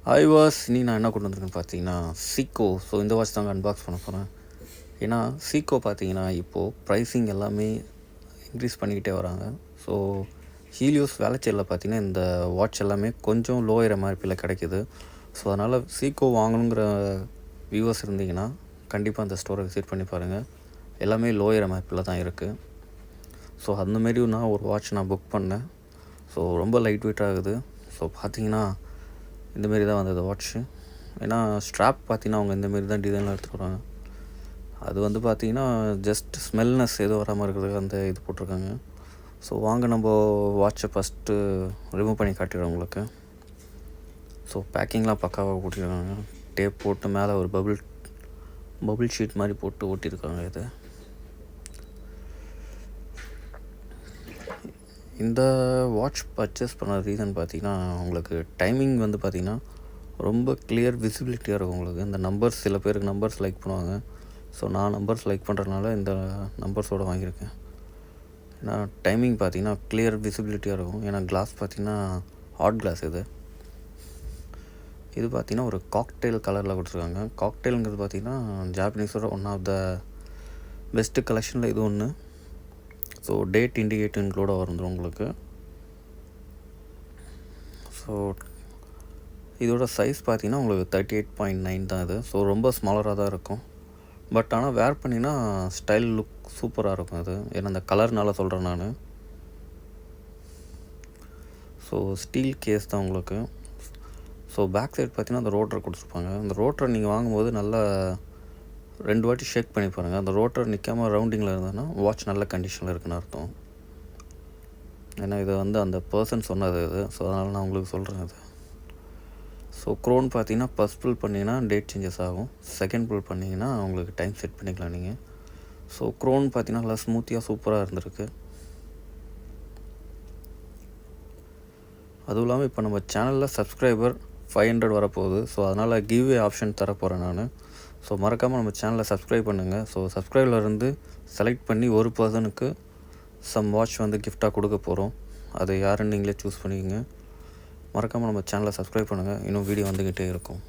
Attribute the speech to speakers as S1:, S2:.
S1: Hi was நீ நான் என்ன கொண்டு வந்திருக்கேன்னு பார்த்தீங்கன்னா சீக்கோ. ஸோ இந்த வாட்ச் தாங்க அன்பாக்ஸ் பண்ண போகிறேன். ஏன்னா சீக்கோ பார்த்தீங்கன்னா இப்போது ப்ரைஸிங் எல்லாமே இன்க்ரீஸ் பண்ணிக்கிட்டே வராங்க. ஸோ ஹீலியோஸ் வேலைச்சேரில் பார்த்தீங்கன்னா இந்த வாட்ச் எல்லாமே கொஞ்சம் லோயர் எம்ஆர்பியில் கிடைக்கிது. ஸோ அதனால் சீக்கோ வாங்கணுங்கிற வியூவர்ஸ் இருந்தீங்கன்னா கண்டிப்பாக அந்த ஸ்டோரை விசிட் பண்ணி பாருங்கள். எல்லாமே லோயர் எம்ஆர்பியில் தான் இருக்குது. ஸோ அந்தமாரி நான் ஒரு வாட்ச் நான் புக் பண்ணேன். ஸோ ரொம்ப லைட் வெயிட் ஆகுது. ஸோ பார்த்தீங்கன்னா இந்தமாரி தான் வந்தது வாட்ச்சு. ஏன்னா ஸ்ட்ராப் பார்த்தீங்கன்னா அவங்க இந்தமாரி தான் டிசைனில் எடுத்துகிட்டு வராங்க. அது வந்து பார்த்திங்கன்னா ஜஸ்ட் ஸ்மெல்னஸ் எதுவும் வராமல் இருக்கிறதுக்கு அந்த இது போட்டிருக்காங்க. ஸோ வாங்க நம்ம வாட்சை ஃபஸ்ட்டு ரிமூவ் பண்ணி காட்டிடுறோம் உங்களுக்கு. ஸோ பேக்கிங்லாம் பக்காவாக போட்டிருக்காங்க. டேப் போட்டு மேலே ஒரு பபுள் ஷீட் மாதிரி போட்டு ஓட்டியிருக்காங்க. இது இந்த வாட்ச் பர்ச்சேஸ் பண்ண ரீசன் பார்த்திங்கன்னா உங்களுக்கு டைமிங் வந்து பார்த்திங்கன்னா ரொம்ப கிளியர் விசிபிலிட்டியாக இருக்கும் உங்களுக்கு. இந்த நம்பர்ஸ் சில பேருக்கு நம்பர்ஸ் லைக் பண்ணுவாங்க. ஸோ நான் நம்பர்ஸ் லைக் பண்ணுறதுனால இந்த நம்பர்ஸோடு வாங்கியிருக்கேன். ஏன்னா டைமிங் பார்த்திங்கன்னா கிளியர் விசிபிலிட்டியாக இருக்கும். ஏன்னா கிளாஸ் பார்த்திங்கன்னா ஹாட் கிளாஸ் இது பார்த்திங்கன்னா ஒரு காக்டெயில் கலரில் கொடுத்துருக்காங்க. காக்டெயிலுங்கிறது பார்த்திங்கன்னா ஜாப்பனீஸோட ஒன் ஆஃப் த பெஸ்ட்டு கலெக்ஷனில் இது ஒன்று. ஸோ டேட் இண்டிகேட் இன்க்ளூடாக வந்துடும் உங்களுக்கு. ஸோ இதோட சைஸ் பார்த்தீங்கன்னா உங்களுக்கு 38.9 தான் இது. ஸோ ரொம்ப ஸ்மாலராக தான் இருக்கும். பட் ஆனால் வேர் பண்ணிங்கன்னா ஸ்டைல் லுக் சூப்பராக இருக்கும் அது. ஏன்னா அந்த கலர்னால சொல்கிறேன் நான். ஸோ ஸ்டீல் கேஸ் தான் உங்களுக்கு. ஸோ பேக் சைடு பார்த்தீங்கன்னா அந்த ரோட்டர் கொடுத்துருப்பாங்க. அந்த ரோட்டரை நீங்கள் வாங்கும்போது நல்லா 2 வாட்டி ஷேக் பண்ணி பாருங்கள். அந்த ரோட்டர் நிற்காமல் ரவுண்டிங்கில் இருந்ததுன்னா வாட்ச் நல்ல கண்டிஷனில் இருக்குன்னு அர்த்தம். ஏன்னா இதை வந்து அந்த பர்சன் சொன்னது இது. ஸோ அதனால் நான் உங்களுக்கு சொல்கிறேன் இது. ஸோ க்ரோன் பார்த்தீங்கன்னா ஃபஸ்ட் புல் பண்ணிங்கன்னா டேட் சேஞ்சஸ் ஆகும். செகண்ட் புல் பண்ணிங்கன்னா உங்களுக்கு டைம் செட் பண்ணிக்கலாம் நீங்கள். ஸோ க்ரோன் பார்த்தீங்கன்னா நல்லா ஸ்மூத்தியாக சூப்பராக இருந்திருக்கு. அதுவும் இல்லாமல் இப்போ நம்ம சேனலில் சப்ஸ்கிரைபர் 500 வரப்போகுது. ஸோ அதனால் கிவ்வே ஆப்ஷன் தரப்போகிறேன் நான். ஸோ மறக்காமல் நம்ம சேனலை சப்ஸ்கிரைப் பண்ணுங்கள். ஸோ சப்ஸ்கிரைப்லேருந்து செலக்ட் பண்ணி ஒரு பர்சனுக்கு சம் வாட்ச் வந்து கிஃப்டாக கொடுக்க போகிறோம். அது யாருன்னு நீங்களே சூஸ் பண்ணிக்கோங்க. மறக்காமல் நம்ம சேனலை சப்ஸ்கிரைப் பண்ணுங்கள். இன்னும் வீடியோ வந்துக்கிட்டே இருக்கும்.